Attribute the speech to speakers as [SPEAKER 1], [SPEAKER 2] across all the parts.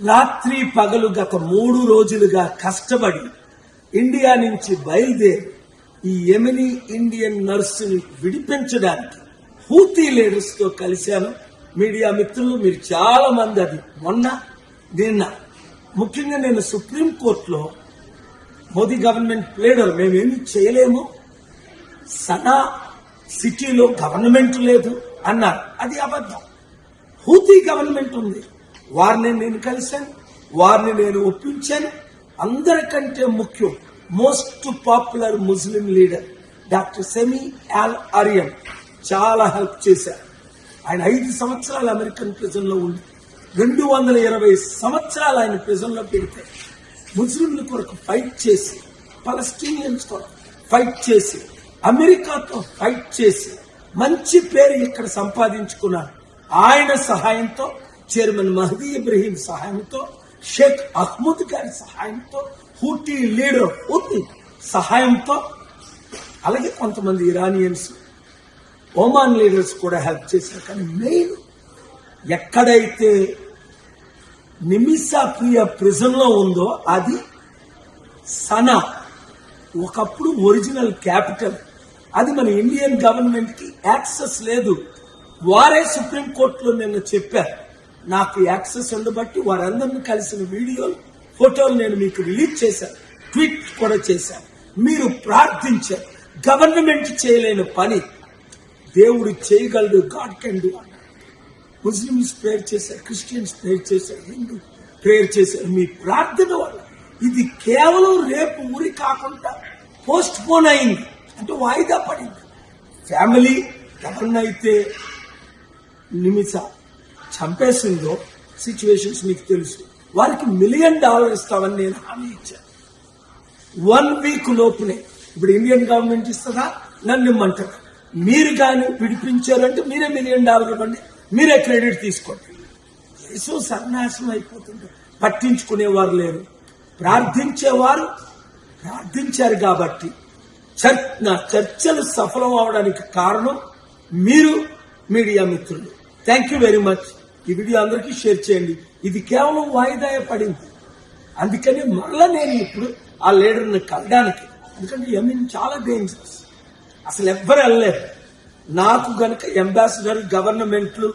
[SPEAKER 1] రాత్రి పగలు గత 3 రోజులుగా కష్టపడి ఇండియా నుంచి బయలుదేరి ఈ యెమెనీ ఇండియన్ నర్సుని విడిపించడానికి హూతీ లీడర్స్ తో కలిశాను. మీడియా మిత్రులు మీరు చాలా మంది అది నిన్న ముఖ్యంగా నేను సుప్రీం కోర్టులో మోదీ గవర్నమెంట్ లీడర్ మేమేమి చేయలేము, సనా సిటీలో గవర్నమెంట్ లేదు అన్నారు. అది అబద్ధం. హూతీ గవర్నమెంట్ ఉంది, వారిని నేను కలిశాను, వారిని నేను ఒప్పించాను. అందరికంటే ముఖ్యం most popular Muslim leader doctor సెమీ అల్ అరియన్ చాలా హెల్ప్ చేశారు. ఆయన 5 సంవత్సరాలు అమెరికన్ ప్రిజన్ లో ఉండి 220 సంవత్సరాలు ఆయన ప్రిజన్ లో పెడితే ముస్లింల కొరకు ఫైట్ చేసి, పలస్టీనియన్స్ కొరకు ఫైట్ చేసి, అమెరికాతో ఫైట్ చేసి మంచి పేరు ఇక్కడ సంపాదించుకున్నారు. ఆయన సహాయంతో, చైర్మన్ మహదీ ఇబ్రహీం సహాయంతో, షేక్ అహ్మద్ గారి సహాయంతో, హూటీ లీడర్ హూతీ సహాయంతో, అలాగే కొంతమంది ఇరానియన్స్, ఒమాన్ లీడర్స్ కూడా హెల్ప్ చేశారు. కానీ మెయిన్ ఎక్కడైతే నిమిషా ప్రియ ప్రిజన్ లో ఉందో అది సనా, ఒకప్పుడు ఒరిజినల్ క్యాపిటల్. అది మన ఇండియన్ గవర్నమెంట్ కి యాక్సెస్ లేదు. వారే సుప్రీం కోర్టులో నిన్న చెప్పారు, నాకు యాక్సెస్ ఉండబట్టి వారందరినీ కలిసిన వీడియోలు, ఫోటోలు నేను మీకు రిలీజ్ చేశాను, ట్వీట్ కూడా చేశాను. మీరు ప్రార్థించారు. గవర్నమెంట్ చేయలేని పని దేవుడు చేయగలడు, గాడ్ కెన్ డూ అన్నారు. ముస్లిమ్స్ ప్రేయర్ చేశారు, క్రిస్టియన్స్ ప్రేయర్ చేశారు, హిందూ ప్రేయర్ చేశారు. మీ ప్రార్థన వల్ల ఇది కేవలం రేపు ఊరి కాకుండా పోస్ట్ పోన్ అయింది, అంటే వాయిదా పడింది. ఫ్యామిలీ ఎవరినైతే నిమిష చంపేసిందో సిచ్యువేషన్స్ మీకు తెలుసు. వారికి $1 మిలియన్ ఇస్తామని నేను హామీ ఇచ్చాను. 1 వీక్ లోపునే. ఇప్పుడు ఇండియన్ గవర్నమెంట్ ఇస్తుందా, నన్ను ఇమ్మంటారు. మీరు కానీ విడిపించారంటే మీరే $1 మిలియన్ ఇవ్వండి, మీరే క్రెడిట్ తీసుకోండి. దేశం సర్వనాశనం అయిపోతుంది, పట్టించుకునేవారు లేరు. ప్రార్థించేవారు ప్రార్థించారు కాబట్టి నా చర్చలు సఫలం అవడానికి కారణం మీరు మీడియా మిత్రులు. Thank you very much. ఈ వీడియో అందరికీ షేర్ చేయండి. ఇది కేవలం వాయిదా పడింది, అందుకని మళ్ళా నేను ఇప్పుడు ఆ లీడర్ని కలడానికి, ఎందుకంటే యెమెన్ చాలా డేంజరస్, అసలు ఎవ్వరు వెళ్ళలేరు. నాకు గనక అంబాసిడర్ గవర్నమెంట్లు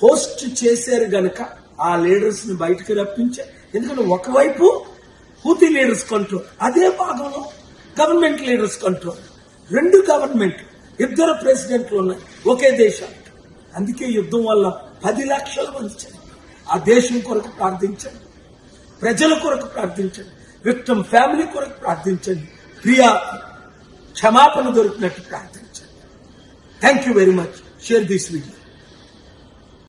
[SPEAKER 1] హోస్ట్ చేశారు గనక ఆ లీడర్స్ ని బయటకు రప్పించారు. ఎందుకంటే ఒకవైపు హూతీ లీడర్స్ కంట్రోల్, అదే భాగంలో గవర్నమెంట్ లీడర్స్ కంట్రోల్. 2 గవర్నమెంట్, 2 ప్రెసిడెంట్లు ఉన్నాయి ఒకే దేశానికి. అందుకే యుద్ధం వల్ల 10 లక్షల మంది చనిపోయారు. ఆ దేశం కొరకు ప్రార్థించండి, ప్రజల కొరకు ప్రార్థించండి, విక్టిమ్ ఫ్యామిలీ కొరకు ప్రార్థించండి, ప్రియా క్షమాపణ దొరికినట్టు ప్రార్థించండి. Thank you very much. Share this video.